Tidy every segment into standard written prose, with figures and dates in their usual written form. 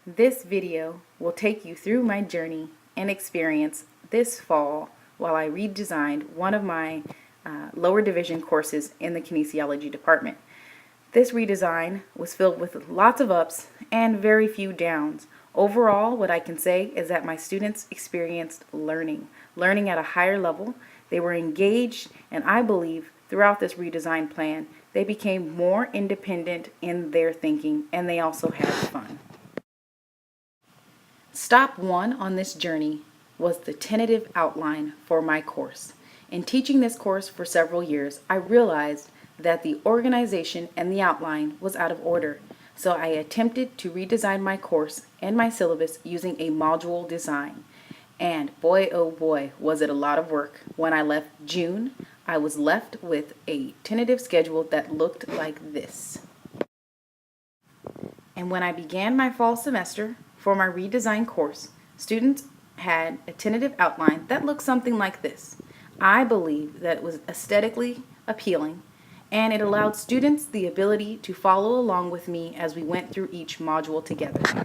This video will take you through my journey and experience this fall while I redesigned one of my lower division courses in the kinesiology department. This redesign was filled with lots of ups and very few downs. Overall, what I can say is that my students experienced learning at a higher level. They were engaged, and I believe throughout this redesign plan, they became more independent in their thinking, and they also had fun. Stop one on this journey was the tentative outline for my course. In teaching this course for several years, I realized that the organization and the outline was out of order. So I attempted to redesign my course and my syllabus using a module design. And boy, oh boy, was it a lot of work. When I left June, I was left with a tentative schedule that looked like this. And when I began my fall semester for my redesigned course, students had a tentative outline that looked something like this. I believe that it was aesthetically appealing, and it allowed students the ability to follow along with me as we went through each module together.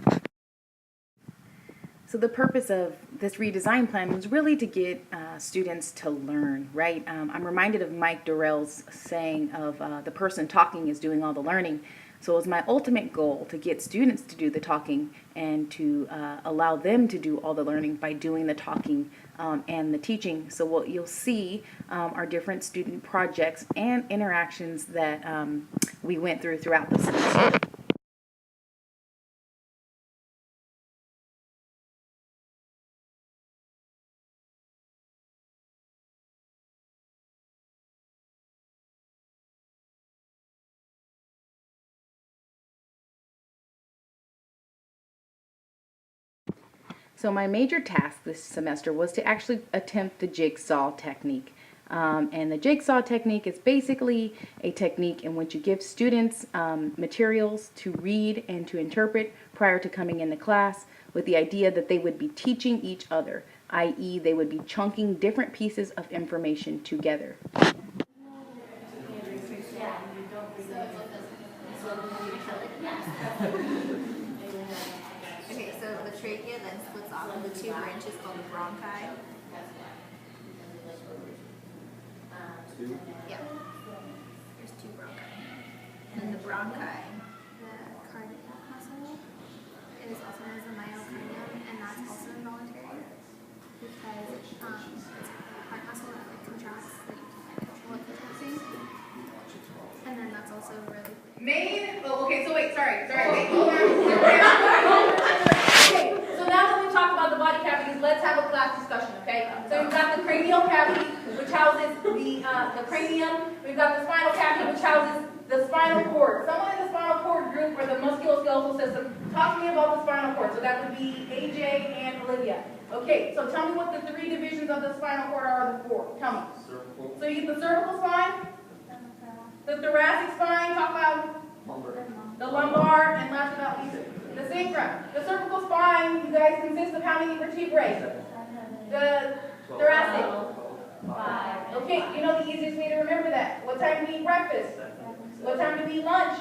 So the purpose of this redesign plan was really to get students to learn, right? I'm reminded of Mike Durrell's saying of the person talking is doing all the learning. So it was my ultimate goal to get students to do the talking and to allow them to do all the learning by doing the talking and the teaching. So what you'll see are different student projects and interactions that we went throughout the semester. So my major task this semester was to actually attempt the jigsaw technique. And the jigsaw technique is basically a technique in which you give students materials to read and to interpret prior to coming into class, with the idea that they would be teaching each other, i.e. they would be chunking different pieces of information together. Okay, so the trachea then splits off into two branches called the bronchi. Yeah. There's two bronchi. And the bronchi, the cardiac muscle, is also known as the myocardium, and that's also involuntary because it's a heart muscle that contracts that you can't control it contracting. And then that's also really Wait, hold on. Okay, so now that we've talked about the body cavities, let's have a class discussion, okay? So we've got the cranial cavity, which houses the cranium. We've got the spinal cavity, which houses the spinal cord. Someone in the spinal cord group or the musculoskeletal system, talk to me about the spinal cord. So that would be AJ and Olivia. Okay, so tell me what the three divisions of the spinal cord are, the four. Tell me. Cervical. So you get the cervical spine, the thoracic spine, talk about the lumbar, and last but not least, the sacrum. The cervical spine, you guys, consist of how many vertebrae? The thoracic. 5. Okay, you know the easiest way to remember that. What time do we eat breakfast? What time do we eat lunch?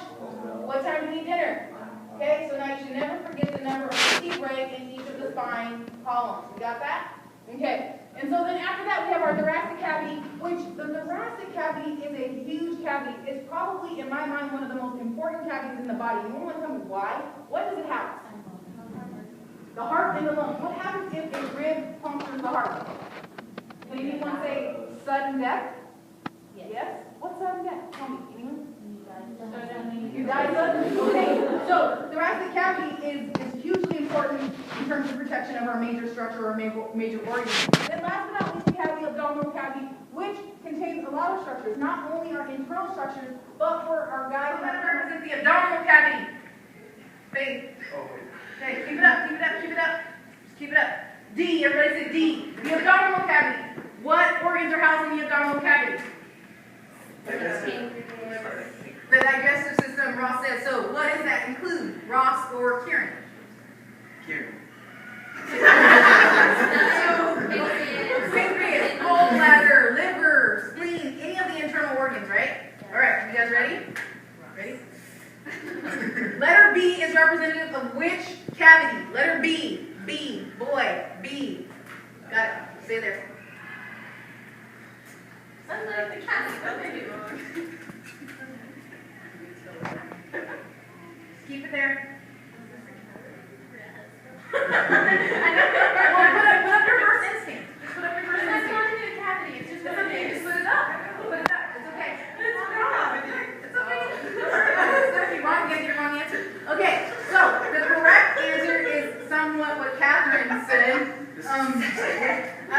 What time do we eat dinner? Okay, so now you should never forget the number of vertebrae in each of the spine columns. You got that? Okay, and so then after that we have our thoracic cavity, which the thoracic cavity is a huge cavity. It's probably, in my mind, one of the most important cavities in the body. You want to tell me why? What does it house? The heart and the lungs. What happens if a rib punctures the heart? Can anyone say sudden death? Yes? What's sudden death? Tell me. Anyone? You die suddenly? Okay, so thoracic cavity is hugely important in terms of protection of our major structure or major organs. Then last but not least, we have the abdominal cavity, which contains a lot of structures, not only our internal structures, but for our guys that represent the abdominal cavity. Faith. Okay, keep it up, keep it up, keep it up. Just keep it up. D, everybody say D. The abdominal cavity. What organs are housed in the abdominal cavity? The digestive system, Ross said. So what does that include, Ross or Kieran? Kieran. Pancreas, gallbladder, liver, spleen, any of the internal organs, right? All right, you guys ready? Ready? Letter B is representative of which cavity, letter B. B, boy, B. Got it. Stay there. Unlike the cavity, Keep it there. Put up your first instinct. Put up your first It's not instinct. going into the cavity, it's just It's what okay. it Just is. put it up. Put it up. It's okay. It's okay. It's okay. Wrong. You gotta get a wrong answer. Okay. So the correct answer is somewhat what Catherine said. I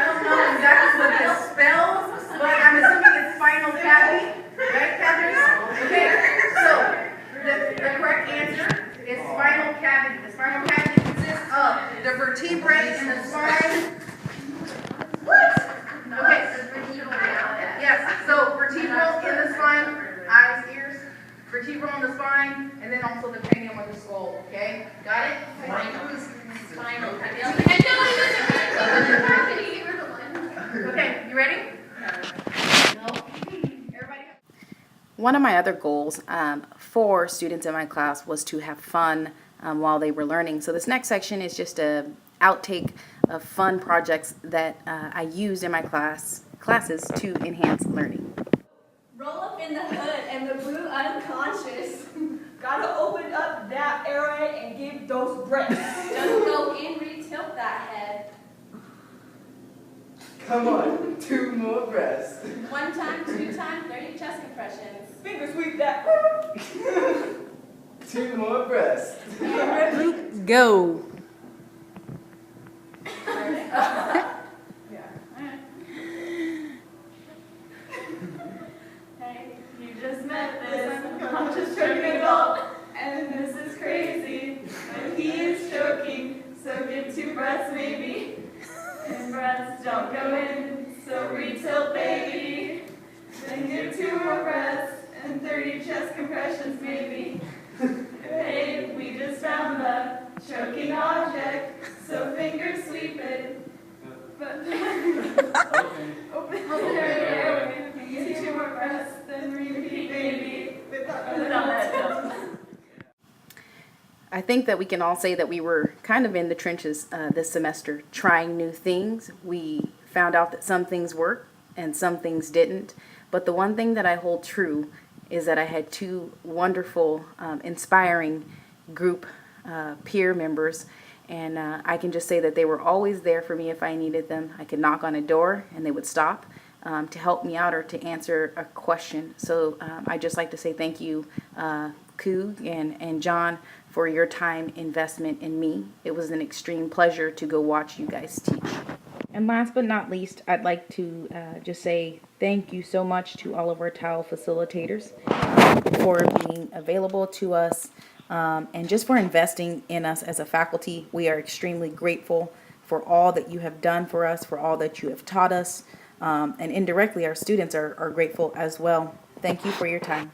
don't know exactly what this spells, but I'm assuming it's spinal cavity. Right, Catherine? Okay. So the correct answer is spinal cavity. The spinal cavity consists of the vertebrae in the spine. What? Okay. Yes, so vertebral in the spine, eyes, ears, vertebral in the spine, and then also the cranium of the skull, okay? Got it? Spinal cavity. I know it was a cavity. Okay, you ready? No. Everybody? One of my other goals for students in my class was to have fun while they were learning. So this next section is just a outtake of fun projects that I used in my classes to enhance learning. Roll up in the hood and the blue unconscious. Gotta open up that area and give those breaths. Just go in, re-tilt that head. Come on, 2 more breaths. 1 time, 2 times, 30 chest compressions. Finger sweep that. 2 more breaths. Go! Hey, you just met this unconscious choking adult, and this is crazy. But he is choking, so get 2 breaths maybe. And breaths don't go in, so retilt baby. Then get 2 more breaths and 30 chest compressions maybe. Hey, we just found the choking object, so finger sweep it. But open the area, get 2 more breaths, then repeat baby. Without that. I think that we can all say that we were kind of in the trenches this semester, trying new things. We found out that some things worked and some things didn't. But the one thing that I hold true is that I had 2 wonderful, inspiring group peer members. And I can just say that they were always there for me if I needed them. I could knock on a door and they would stop to help me out or to answer a question. So I'd just like to say thank you, Coog and John, for your time investment in me. It was an extreme pleasure to go watch you guys teach. And last but not least, I'd like to just say thank you so much to all of our TAL facilitators for being available to us and just for investing in us as a faculty. We are extremely grateful for all that you have done for us, for all that you have taught us, and indirectly our students are grateful as well. Thank you for your time.